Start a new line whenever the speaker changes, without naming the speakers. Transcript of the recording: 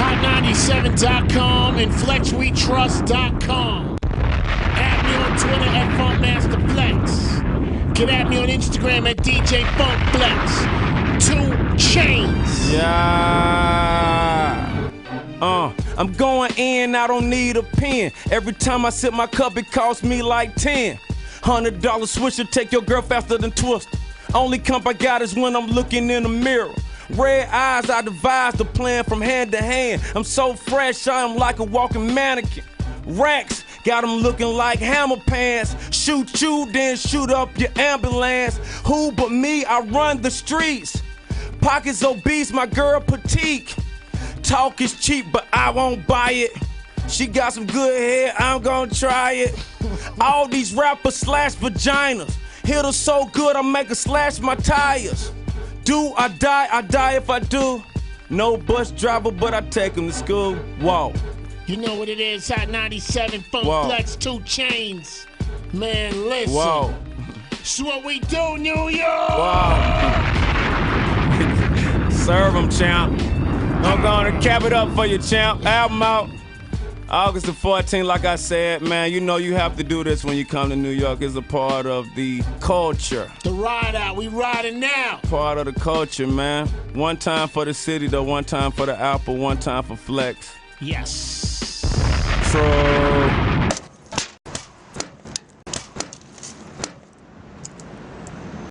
Hot97.com and FlexWeTrust.com. Add me on Twitter at FunkMasterFlex. Get at me on Instagram at DJ FunkFlex. 2 Chainz.
Yeah. I'm going in, I don't need a pen. Every time I sip my cup, it costs me like 10. $100 swisher, take your girl faster than Twister. Only comp I got is when I'm looking in the mirror. Red eyes, I devise the plan from hand to hand. I'm so fresh, I'm like a walking mannequin. Racks, got them looking like hammer pants. Shoot you, then shoot up your ambulance. Who but me, I run the streets. Pockets obese, my girl petite. Talk is cheap, but I won't buy it. She got some good hair, I'm gonna try it. All these rappers slash vaginas. Hit her so good, I make her slash my tires. Do I die if I do. No bus driver, but I take him to school. Whoa.
You know what it is, Hot 97, FunkFlex, 2 Chainz. Man, listen.
Whoa.
It's what we do, New York.
Wow. Serve him, champ. I'm gonna cap it up for you, champ. Album out August the 14th, like I said, man, you know you have to do this when you come to New York. It's a part of the culture.
The ride out, we riding now.
Part of the culture, man. One time for the city, though, one time for the Apple, one time for Flex.
Yes.
True.